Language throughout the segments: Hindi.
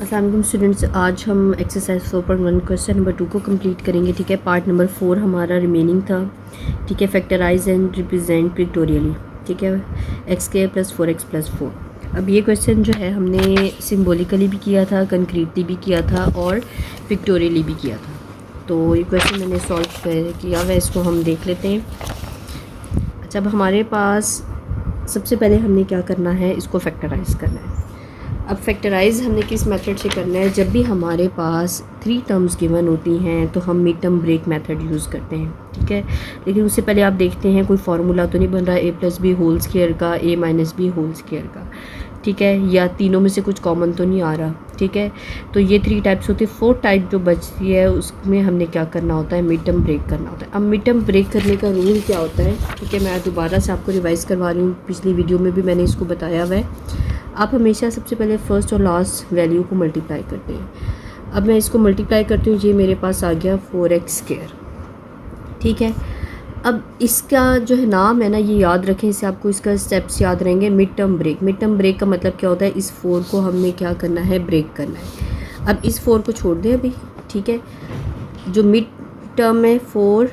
अस्सलाम वालेकुम स्टूडेंट्स, आज हम एक्सरसाइज 4.1 क्वेश्चन नंबर 2 को कंप्लीट करेंगे। ठीक है, पार्ट नंबर 4 हमारा रिमेनिंग था। ठीक है, फैक्टराइज एंड रिप्रेजेंट पिक्टोरियली। ठीक है, x² + 4x + 4। अब ये क्वेश्चन जो है हमने सिम्बोलिकली भी किया था, कंक्रीटली भी किया था और पिक्टोरियली भी किया था। तो ये क्वेश्चन मैंने सॉल्व किया हुआ है, इसको हम देख लेते हैं। अच्छा, अब हमारे पास सबसे पहले हमने क्या करना है, इसको फैक्टराइज़ करना है। अब फैक्टराइज़ हमने किस मेथड से करना है, जब भी हमारे पास 3 टर्म्स गिवन होती हैं तो हम mid term break method use करते हैं। ठीक है, लेकिन उससे पहले आप देखते हैं कोई फार्मूला तो नहीं बन रहा a + b होल स्क्वायर का, a - b होल स्क्वायर का। ठीक है, या तीनों में से कुछ कॉमन तो नहीं आ रहा। ठीक है, तो ये 3 टाइप्स होती है। 4th टाइप जो बचती है उसमें हमने क्या करना होता है, मिड टर्म ब्रेक करना होता है। अब मिड टर्म ब्रेक करने का रूल क्या होता है, ठीक है, मैं दोबारा से आपको रिवाइज़ करवा रही हूँ, पिछली वीडियो में भी मैंने इसको बताया हुआ है। आप हमेशा सबसे पहले फर्स्ट और लास्ट वैल्यू को मल्टीप्लाई करते हैं। अब मैं इसको मल्टीप्लाई करती हूँ, ये मेरे पास आ गया 4x²। ठीक है, अब इसका जो है नाम है ना, ये याद रखें, इससे आपको इसका स्टेप्स याद रहेंगे। Mid term break. Mid term break का मतलब क्या होता है, इस 4 को हमने क्या करना है, ब्रेक करना है। अब इस 4 को छोड़ दें अभी। ठीक है, जो मिड टर्म है 4,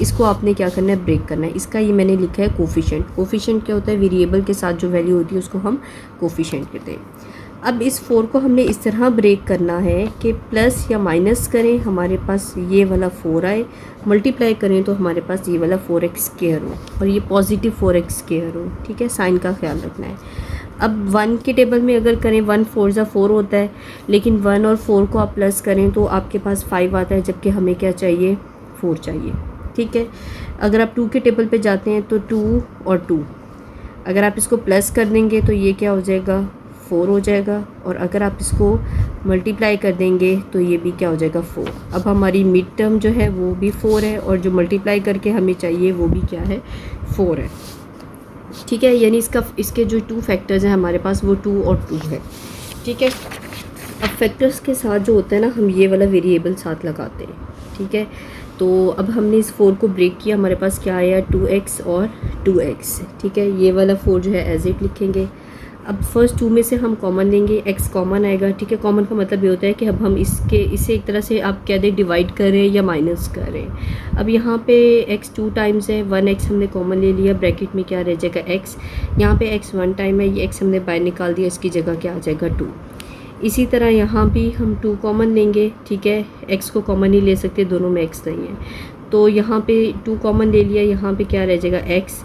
इसको आपने क्या करना है, ब्रेक करना है। इसका ये मैंने लिखा है कोफिशिएंट। कोफिशिएंट क्या होता है, वेरिएबल के साथ जो वैल्यू होती है उसको हम कोफिशिएंट कहते हैं। अब इस 4 को हमने इस तरह ब्रेक करना है कि प्लस या माइनस करें, हमारे पास ये वाला 4 आए, मल्टीप्लाई करें तो हमारे पास ये वाला 4x² हो और ये पॉजिटिव 4x² हो। ठीक है, साइन का ख्याल रखना है। अब 1 के टेबल में अगर करें, 1 4 ज़ा 4 होता है, लेकिन 1 और 4 को आप प्लस करें तो आपके पास 5 आता है, जबकि हमें क्या चाहिए, 4 चाहिए। ठीक है, अगर आप 2 के टेबल पे जाते हैं तो 2 और 2, अगर आप इसको प्लस कर देंगे तो ये क्या हो जाएगा, 4 हो जाएगा, और अगर आप इसको मल्टीप्लाई कर देंगे तो ये भी क्या हो जाएगा, 4। अब हमारी मिड टर्म जो है वो भी 4 है और जो मल्टीप्लाई करके हमें चाहिए वो भी क्या है, 4 है। ठीक है, यानी इसके जो 2 फैक्टर्स हैं हमारे पास वो 2 और 2 है। ठीक है, अब फैक्टर्स के साथ जो होता है ना, हम ये वाला वेरिएबल साथ लगाते हैं। ठीक है, तो अब हमने इस 4 को ब्रेक किया, हमारे पास क्या आया, 2x और 2x। ठीक है, ये वाला 4 जो है एज इट लिखेंगे। अब फर्स्ट 2 में से हम कॉमन लेंगे, x कॉमन आएगा। ठीक है, कॉमन का मतलब ये होता है कि अब हम इसे एक तरह से आप कह दें डिवाइड करें या माइनस करें। अब यहाँ पे x 2 टाइम्स है, 1x हमने कॉमन ले लिया, ब्रैकेट में क्या रह जाएगा, x। यहाँ पे x 1 टाइम है, ये x हमने बाहर निकाल दिया, इसकी जगह क्या आ जाएगा, 2। इसी तरह यहाँ भी हम 2 कॉमन लेंगे। ठीक है, x को कॉमन नहीं ले सकते, दोनों में x नहीं है, तो यहाँ पे 2 कॉमन ले लिया, यहाँ पे क्या रह जाएगा, x।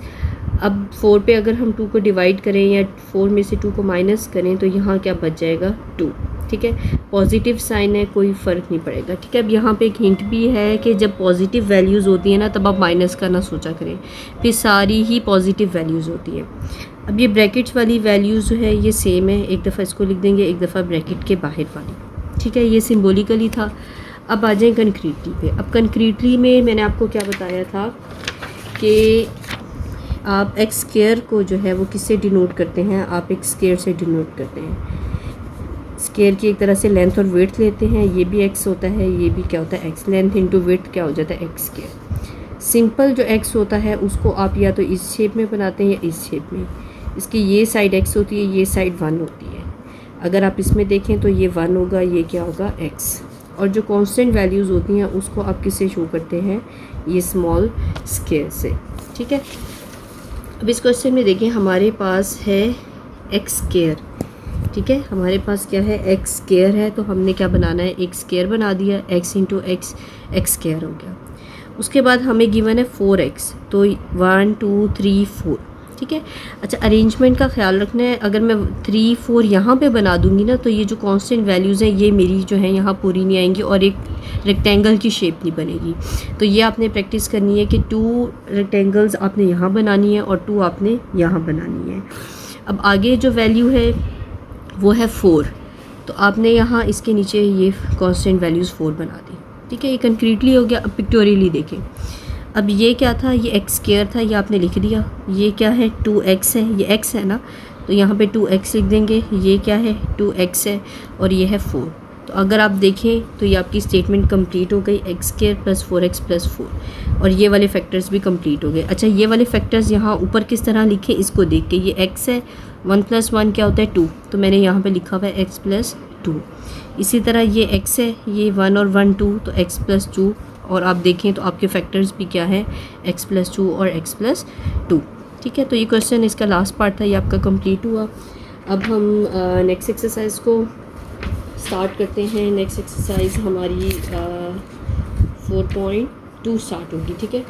अब 4 पे अगर हम 2 को डिवाइड करें या 4 में से 2 को माइनस करें तो यहाँ क्या बच जाएगा, 2। ठीक है, पॉजिटिव साइन है, कोई फ़र्क नहीं पड़ेगा। ठीक है, अब यहाँ पे एक हिंट भी है कि जब पॉजिटिव वैल्यूज़ होती हैं ना, तब आप माइनस का ना सोचा करें, फिर सारी ही पॉजिटिव वैल्यूज़ होती हैं। अब ये ब्रैकेट्स वाली वैल्यूज़ जो है ये सेम है, एक दफ़ा इसको लिख देंगे, एक दफ़ा ब्रैकेट के बाहर वाली। ठीक है, ये सिम्बोलिकली था। अब आ जाएँ कंक्रीटली पे। अब कंक्रीटली में मैंने आपको क्या बताया था कि आप x² को जो है वो किससे डिनोट करते हैं, आप एक स्क्वायर से डिनोट करते हैं। स्क्वायर की एक तरह से लेंथ और विड्थ लेते हैं, ये भी x होता है, ये भी क्या होता है, x। लेंथ इंटू विड्थ क्या हो जाता है, x²। सिंपल जो x होता है उसको आप या तो इस शेप में बनाते हैं या इस शेप में। इसकी ये साइड x होती है, ये साइड 1 होती है। अगर आप इसमें देखें तो ये 1 होगा, ये क्या होगा, x। और जो कांस्टेंट वैल्यूज़ होती हैं उसको आप किससे शो करते हैं, ये स्मॉल स्क्वायर से। ठीक है, अब इस क्वेश्चन में देखें, हमारे पास है x²। ठीक है, हमारे पास क्या है, x² है, तो हमने क्या बनाना है, एक स्क्वायर बना दिया, x इंटू x, x² हो गया। उसके बाद हमें गिवन है 4x, तो 1 2 3 4। ठीक है, अच्छा, अरेंजमेंट का ख्याल रखना है। अगर मैं 3 4 यहाँ पे बना दूँगी ना, तो ये जो कांस्टेंट वैल्यूज़ हैं ये मेरी जो है यहाँ पूरी नहीं आएंगी और एक रेक्टेंगल की शेप नहीं बनेगी। तो ये आपने प्रैक्टिस करनी है कि 2 रेक्टेंगल्स आपने यहाँ बनानी है और 2 आपने यहाँ बनानी है। अब आगे जो वैल्यू है वो है 4, तो आपने यहाँ इसके नीचे ये कांस्टेंट वैल्यूज़ 4 बना दी। ठीक है, ये कंक्रीटली हो गया। अब पिक्टोरियली देखें, अब ये क्या था, ये x² था, ये आपने लिख दिया। ये क्या है, 2x है, ये x है ना, तो यहाँ पे 2x लिख देंगे। ये क्या है, 2x है, और ये है 4। तो अगर आप देखें तो ये आपकी स्टेटमेंट कंप्लीट हो गई, x² + 4x + 4, और ये वाले फैक्टर्स भी कंप्लीट हो गए। अच्छा, ये वाले फैक्टर्स यहाँ ऊपर किस तरह लिखे, इसको देख के, ये x है, 1 + 1 क्या होता है, 2, तो मैंने यहाँ पे लिखा हुआ है x + 2। 2। इसी तरह ये x है, ये 1 और 1 2, तो x प्लस 2, और आप देखें तो आपके फैक्टर्स भी क्या है, x प्लस 2 और x प्लस 2। ठीक है, तो ये क्वेश्चन इसका लास्ट पार्ट था, ये आपका कंप्लीट हुआ। अब हम नेक्स्ट एक्सरसाइज को स्टार्ट करते हैं। नेक्स्ट एक्सरसाइज हमारी 4.2 स्टार्ट होगी। ठीक है,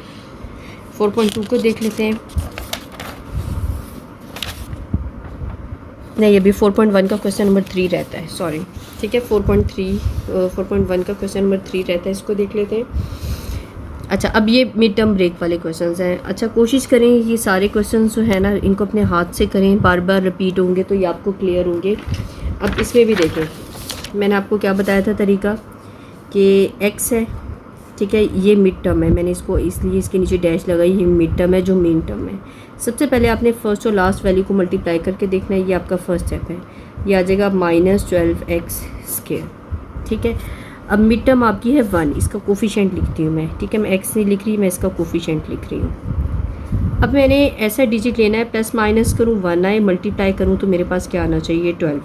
4.2 को देख लेते हैं। नहीं, अभी 4.1 का क्वेश्चन नंबर 3 रहता है, सॉरी। ठीक है, 4.1 का क्वेश्चन नंबर 3 रहता है, इसको देख लेते हैं। अच्छा, अब ये मिड टर्म ब्रेक वाले क्वेश्चंस हैं। अच्छा, कोशिश करें ये सारे क्वेश्चंस जो है ना, इनको अपने हाथ से करें, बार बार रिपीट होंगे तो ये आपको क्लियर होंगे। अब इसमें भी देखें, मैंने आपको क्या बताया था तरीका, कि x है, ठीक है, ये मिड टर्म है, मैंने इसको इसलिए इसके नीचे डैश लगाई, ये मिड टर्म है जो मेन टर्म है। सबसे पहले आपने फर्स्ट और लास्ट वैल्यू को मल्टीप्लाई करके देखना है, ये आपका फर्स्ट स्टेप है। ये आ जाएगा -12x²। ठीक है, अब मिड टर्म आपकी है 1, इसका कोफिशिएंट लिखती हूँ मैं। ठीक है, मैं x नहीं लिख रही, मैं इसका कोफिशिएंट लिख रही हूँ। अब मैंने ऐसा डिजिट लेना है, प्लस माइनस करूँ 1 आए, मल्टीप्लाई करूँ तो मेरे पास क्या आना चाहिए, 12।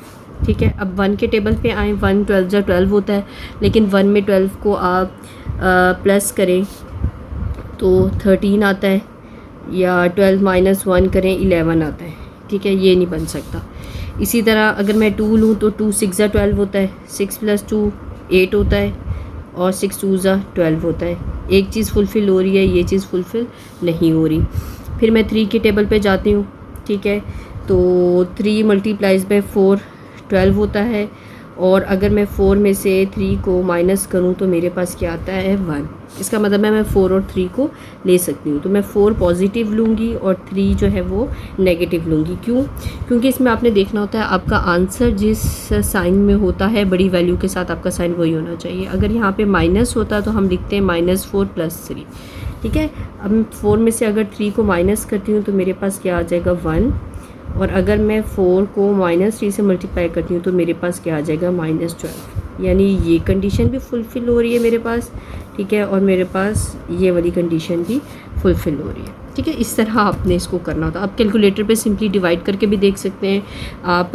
ठीक है, अब 1 के टेबल पे आए, 1 12 जा 12 होता है, लेकिन 1 में 12 को आप प्लस करें तो 13 आता है, या 12 माइनस 1 करें 11 आता है। ठीक है, ये नहीं बन सकता। इसी तरह अगर मैं 2 लूँ तो 2 6 जा 12 होता है, 6 + 2 8 होता है, और 6 2 जा 12 होता है। एक चीज़ फुलफ़िल हो रही है, ये चीज़ फुलफ़िल नहीं हो रही। फिर मैं 3 के टेबल पे जाती हूँ। ठीक है, तो 3 × 4 12 होता है, और अगर मैं 4 में से 3 को माइनस करूँ तो मेरे पास क्या आता है, 1। इसका मतलब है मैं 4 और 3 को ले सकती हूँ। तो मैं 4 पॉजिटिव लूँगी और 3 जो है वो नेगेटिव लूँगी। क्यों? क्योंकि इसमें आपने देखना होता है आपका आंसर जिस साइन में होता है, बड़ी वैल्यू के साथ आपका साइन वही होना चाहिए। अगर यहाँ पे माइनस होता तो हम लिखते हैं -4 + 3। ठीक है, अब 4 में से अगर 3 को माइनस करती हूँ तो मेरे पास क्या आ जाएगा, 1, और अगर मैं 4 को -3 से मल्टीप्लाई करती हूँ तो मेरे पास क्या आ जाएगा, -12। यानी ये कंडीशन भी फुलफ़िल हो रही है मेरे पास। ठीक है, और मेरे पास ये वाली कंडीशन भी फुलफ़िल हो रही है। ठीक है, इस तरह आपने इसको करना होता है। आप कैलकुलेटर पे सिंपली डिवाइड करके भी देख सकते हैं। आप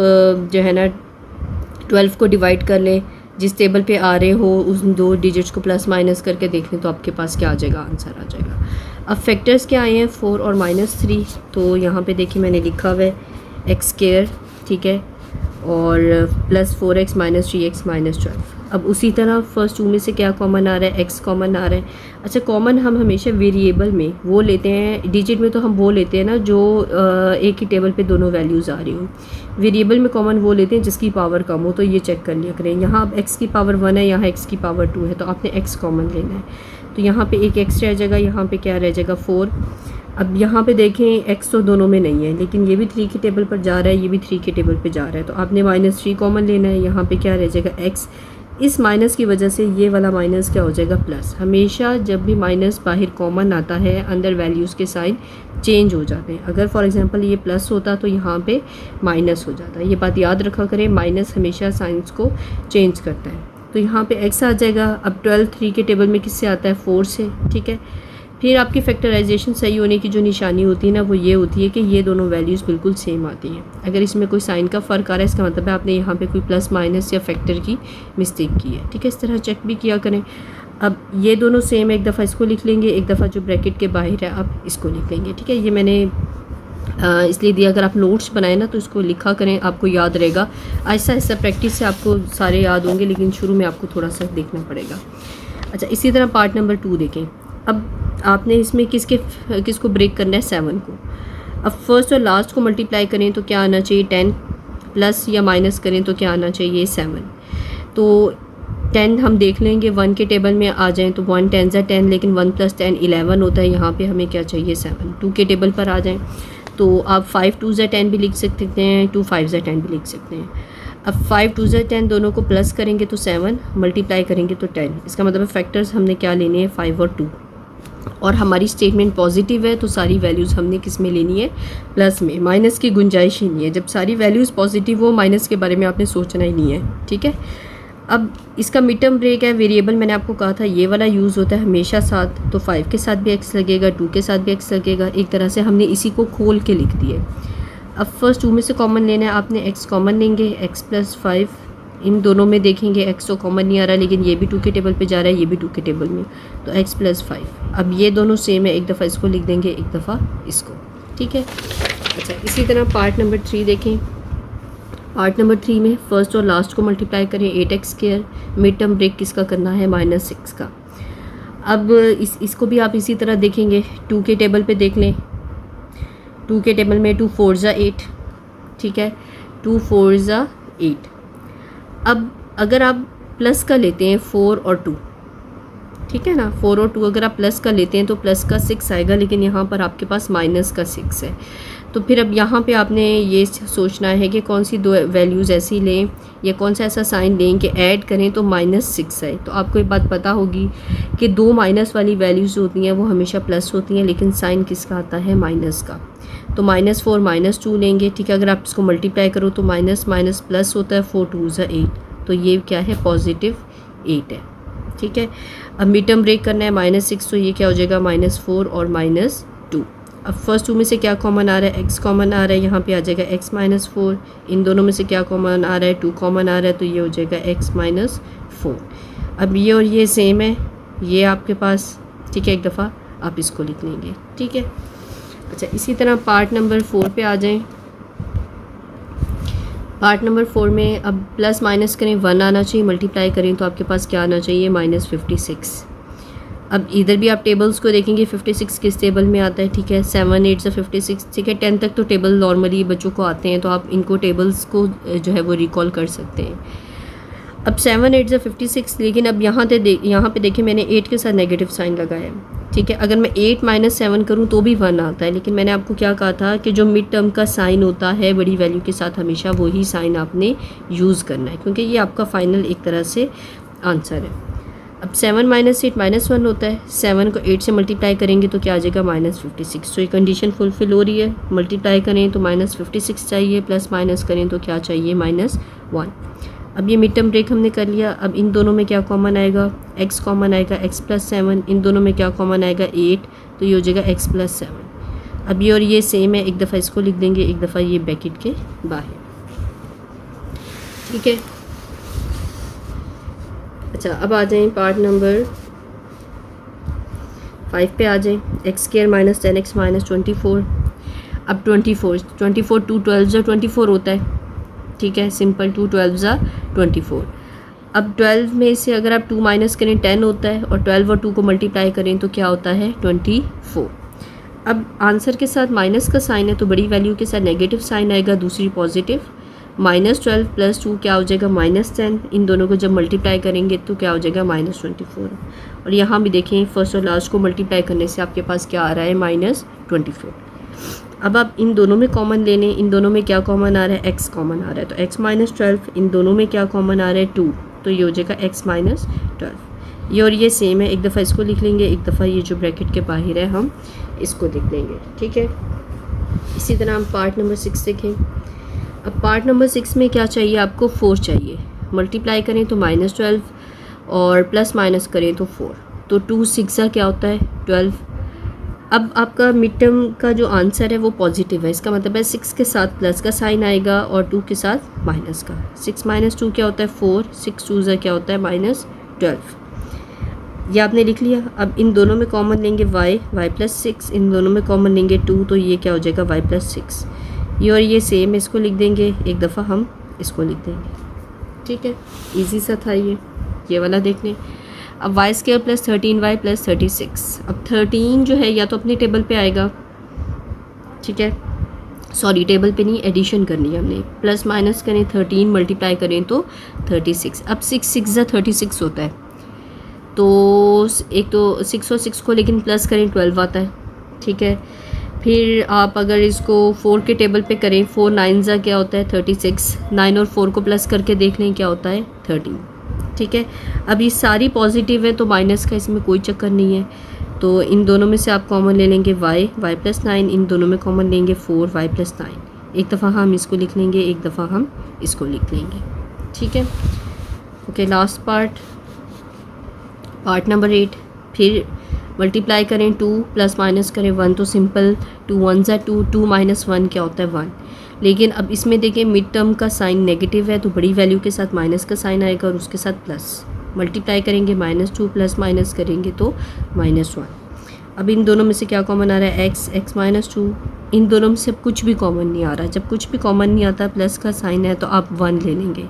जो है ना 12 को डिवाइड कर लें, जिस टेबल पे आ रहे हो उस 2 डिजिट्स को प्लस माइनस करके देख लें तो आपके पास क्या आ जाएगा, आंसर आ जाएगा। अब फैक्टर्स क्या आए हैं, 4 और -3। तो यहाँ पे देखिए मैंने लिखा हुआ है x²। ठीक है, और +4x - 3x - 12। अब उसी तरह फर्स्ट 2 में से क्या कॉमन आ रहा है, x कॉमन आ रहा है। अच्छा, कॉमन हम हमेशा वेरिएबल में वो लेते हैं, डिजिट में तो हम वो लेते हैं ना जो एक ही टेबल पे दोनों वैल्यूज़ आ रही हो। वेरिएबल में कॉमन वो लेते हैं जिसकी पावर कम हो, तो ये चेक कर लिया करें। यहाँ अब x की पावर 1 है, यहाँ x की पावर 2 है, तो आपने x कॉमन लेना है। तो यहाँ पे एक x रह जाएगा, यहाँ पे क्या रह जाएगा, 4। अब यहाँ पे देखें x तो दोनों में नहीं है, लेकिन ये भी 3 के टेबल पर जा रहा है, ये भी 3 के टेबल पे जा रहा है, तो आपने -3 कॉमन लेना है। यहाँ पे क्या रह जाएगा, x। इस माइनस की वजह से ये वाला माइनस क्या हो जाएगा, प्लस। हमेशा जब भी माइनस बाहर कॉमन आता है, अंदर वैल्यूज़ के साइन चेंज हो जाते हैं। अगर फॉर एग्जांपल ये प्लस होता तो यहाँ पे माइनस हो जाता है। ये बात याद रखा करें, माइनस हमेशा साइंस को चेंज करता है। तो यहाँ पे x आ जाएगा। अब 12 3 के टेबल में किससे आता है, 4 से। ठीक है, फिर आपकी फैक्टराइजेशन सही होने की जो निशानी होती है ना, वो ये होती है कि ये दोनों वैल्यूज़ बिल्कुल सेम आती हैं। अगर इसमें कोई साइन का फ़र्क आ रहा है, इसका मतलब है आपने यहाँ पे कोई प्लस माइनस या फैक्टर की मिस्टेक की है। ठीक है, इस तरह चेक भी किया करें। अब ये दोनों सेम, एक दफ़ा इसको लिख लेंगे, एक दफ़ा जो ब्रैकेट के बाहर है आप इसको लिख लेंगे। ठीक है, ये मैंने इसलिए दिया, अगर आप नोट्स बनाए ना तो इसको लिखा करें, आपको याद रहेगा। आहिस्ता आहिस्ता प्रैक्टिस से आपको सारे याद होंगे, लेकिन शुरू में आपको थोड़ा सा देखना पड़ेगा। अच्छा, इसी तरह पार्ट नंबर 2 देखें। अब आपने इसमें किसको ब्रेक करना है, 7 को। अब फर्स्ट और लास्ट को मल्टीप्लाई करें तो क्या आना चाहिए, 10, प्लस या माइनस करें तो क्या आना चाहिए, 7। तो 10 हम देख लेंगे, 1 के टेबल में आ जाएं तो 1 10 ज़ा 10, लेकिन 1 + 10 11 होता है। यहाँ पे हमें क्या चाहिए, 7। 2 के टेबल पर आ जाएं तो आप 5 2 ज़ा 10 भी लिख सकते हैं, 2 5 ज़ा 10 भी लिख सकते हैं। अब 5 2 ज़ा 10 दोनों को प्लस करेंगे तो 7, मल्टीप्लाई करेंगे तो 10। इसका मतलब है फैक्टर्स हमने क्या लेने हैं, 5 और 2। और हमारी स्टेटमेंट पॉजिटिव है तो सारी वैल्यूज़ हमने किस में लेनी है, प्लस में। माइनस की गुंजाइश ही नहीं है। जब सारी वैल्यूज़ पॉजिटिव हो, माइनस के बारे में आपने सोचना ही नहीं है। ठीक है, अब इसका मिड टर्म ब्रेक है। वेरिएबल मैंने आपको कहा था ये वाला यूज़ होता है हमेशा साथ, तो 5 के साथ भी x लगेगा, 2 के साथ भी x लगेगा। एक तरह से हमने इसी को खोल के लिख दिए। अब फर्स्ट 2 में से कॉमन लेना है आपने, x कॉमन लेंगे, x + 5 इन दोनों में देखेंगे x तो कॉमन नहीं आ रहा, लेकिन ये भी 2 के टेबल पे जा रहा है, ये भी 2 के टेबल में, तो x + 5। अब ये दोनों सेम है, एक दफ़ा इसको लिख देंगे, एक दफ़ा इसको, ठीक है। अच्छा, इसी तरह पार्ट नंबर 3 देखें। पार्ट नंबर 3 में फर्स्ट और लास्ट को मल्टीप्लाई करें, 8x²। मिड टर्म ब्रेक किसका करना है, -6 का। अब इसको भी आप इसी तरह देखेंगे, 2 के टेबल पे देख लें। 2 के टेबल में 2 4 ज़ा 8, ठीक है, 2 4 ज़ा 8। अब अगर आप प्लस का लेते हैं 4 और 2, ठीक है ना, 4 और 2 अगर आप प्लस का लेते हैं तो प्लस का 6 आएगा, लेकिन यहाँ पर आपके पास माइनस का 6 है। तो फिर अब यहाँ पे आपने ये सोचना है कि कौन सी दो वैल्यूज़ ऐसी लें या कौन सा ऐसा साइन लें कि ऐड करें तो -6 आए। तो आपको ये बात पता होगी कि दो माइनस वाली वैल्यूज़ होती हैं वो हमेशा प्लस होती हैं, लेकिन साइन किसका आता है, माइनस का। तो -4 -2 लेंगे, ठीक है। अगर आप इसको मल्टीप्लाई करो तो माइनस माइनस प्लस होता है, 4 2 ज़ा 8, तो ये क्या है, +8 है, ठीक है। अब मिड टर्म ब्रेक करना है -6, तो ये क्या हो जाएगा, -4 और -2। अब फर्स्ट 2 में से क्या कॉमन आ रहा है, x कॉमन आ रहा है, यहाँ पे आ जाएगा x -4। इन दोनों में से क्या कॉमन आ रहा है, 2 कॉमन आ रहा है, तो ये हो जाएगा x -4। अब ये और ये सेम है, ये आपके पास, ठीक है, एक दफ़ा आप इसको लिख लेंगे, ठीक है। अच्छा, इसी तरह पार्ट नंबर 4 पे आ जाएं। पार्ट नंबर 4 में अब प्लस माइनस करें, 1 आना चाहिए, मल्टीप्लाई करें तो आपके पास क्या आना चाहिए, -56। अब इधर भी आप टेबल्स को देखेंगे, 56 किस टेबल में आता है, ठीक है, 7 8 से 56, ठीक है। 10 तक तो टेबल नॉर्मली बच्चों को आते हैं, तो आप इनको टेबल्स को जो है वो रिकॉल कर सकते हैं। अब 7 8 से 56, लेकिन अब यहाँ पे देखिए मैंने 8 के साथ नेगेटिव साइन लगाया है, ठीक है। अगर मैं 8 - 7 करूँ तो भी 1 आता है, लेकिन मैंने आपको क्या कहा था कि जो मिड टर्म का साइन होता है बड़ी वैल्यू के साथ, हमेशा वही साइन आपने यूज़ करना है, क्योंकि ये आपका फाइनल एक तरह से आंसर है। अब 7 - 8 -1 होता है, 7 को 8 से मल्टीप्लाई करेंगे तो क्या आ जाएगा, -56। तो ये कंडीशन फुलफिल हो रही है। मल्टीप्लाई करें तो -56 चाहिए, प्लस माइनस करें तो क्या चाहिए, -1। अब ये मिड टर्म ब्रेक हमने कर लिया। अब इन दोनों में क्या कॉमन आएगा, x कॉमन आएगा, x + 7। इन दोनों में क्या कॉमन आएगा, 8, तो ये हो जाएगा x + 7। अब ये और ये सेम है, एक दफ़ा इसको लिख देंगे, एक दफ़ा ये ब्रैकेट के बाहर, ठीक है। अच्छा, अब आ जाएं पार्ट नंबर 5 पे आ जाएं। x² - 10x - 24। अब 24 2 12 ज़ा 24 होता है, ठीक है, सिंपल, 2 12 ज़ा 24। अब 12 में से अगर आप 2 माइनस करें 10 होता है, और 12 और 2 को मल्टीप्लाई करें तो क्या होता है, 24। अब आंसर के साथ माइनस का साइन है, तो बड़ी वैल्यू के साथ नेगेटिव साइन आएगा, दूसरी पॉजिटिव। -12 + 2 क्या हो जाएगा, -10। इन दोनों को जब मल्टीप्लाई करेंगे तो क्या हो जाएगा, -24। और यहाँ भी देखें, फर्स्ट और लास्ट को मल्टीप्लाई करने से आपके पास क्या आ रहा है, -24। अब आप इन दोनों में कॉमन ले लें। इन दोनों में क्या कॉमन आ रहा है, x कॉमन आ रहा है, तो x - 12। इन दोनों में क्या कॉमन आ रहा है, 2, तो ये हो जाएगा x - 12। ये और ये सेम है, एक दफ़ा इसको लिख लेंगे, एक दफ़ा ये जो ब्रैकेट के बाहर है हम इसको लिख लेंगे, ठीक है। इसी तरह हम पार्ट नंबर 6 देखें। अब पार्ट नंबर 6 में क्या चाहिए आपको, 4 चाहिए। मल्टीप्लाई करें तो -12, और प्लस माइनस करें तो 4, तो 2 6 क्या होता है, 12। अब आपका मिड टर्म का जो आंसर है वो पॉजिटिव है, इसका मतलब है 6 के साथ प्लस का साइन आएगा और 2 के साथ माइनस का। 6 - 2 क्या होता है, 4, 6 2 क्या होता है, -12। ये आपने लिख लिया। अब इन दोनों में कॉमन लेंगे y + 6। इन दोनों में कॉमन लेंगे 2, तो ये क्या हो जाएगा, y + 6। ये और ये सेम, इसको लिख देंगे, एक दफ़ा हम इसको लिख देंगे, ठीक है। इजी सा था ये वाला देख लें। अब y² + 13y + 36। अब 13 जो है या तो अपने टेबल पे आएगा, ठीक है, सॉरी टेबल पे नहीं, एडिशन करनी है हमने, प्लस माइनस करें 13, मल्टीप्लाई करें तो 36। अब 6 6 ज़ा 36 होता है, तो एक तो 6 और 6 को लेकिन प्लस करें 12 आता है, ठीक है। फिर आप अगर इसको 4 के टेबल पे करें, 4 9 ज़ा क्या होता है, 36। 9 और 4 को प्लस करके देख लें क्या होता है, 13, ठीक है। अब ये सारी पॉजिटिव है तो माइनस का इसमें कोई चक्कर नहीं है, तो इन दोनों में से आप कॉमन ले लेंगे y + 9। इन दोनों में कॉमन लेंगे 4 y + 9। एक दफ़ा हम इसको लिख लेंगे, एक दफ़ा हम इसको लिख लेंगे, ठीक है। Okay, last part number 8। फिर मल्टीप्लाई करें 2, प्लस माइनस करें 1, तो सिंपल 2 1 ज़ा 2, 2 - 1 क्या होता है, 1। लेकिन अब इसमें देखें मिड टर्म का साइन नेगेटिव है तो बड़ी वैल्यू के साथ माइनस का साइन आएगा और उसके साथ प्लस, मल्टीप्लाई करेंगे -2 प्लस माइनस करेंगे तो -1। अब इन दोनों में से क्या कॉमन आ रहा है, x -2। इन दोनों में से अब कुछ भी कॉमन नहीं आ रहा। जब कुछ भी कॉमन नहीं आता प्लस का साइन है तो आप 1 ले लेंगे।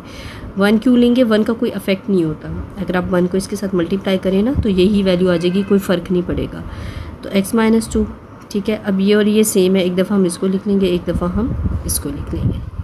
1 क्यों लेंगे, 1 का कोई इफेक्ट नहीं होता। अगर आप 1 को इसके साथ मल्टीप्लाई करें ना तो यही वैल्यू आ जाएगी, कोई फ़र्क नहीं पड़ेगा। तो x -2 ठीक है। अब ये और ये सेम है, एक दफ़ा हम इसको लिख लेंगे, एक दफ़ा हम इसको लिख लेंगे।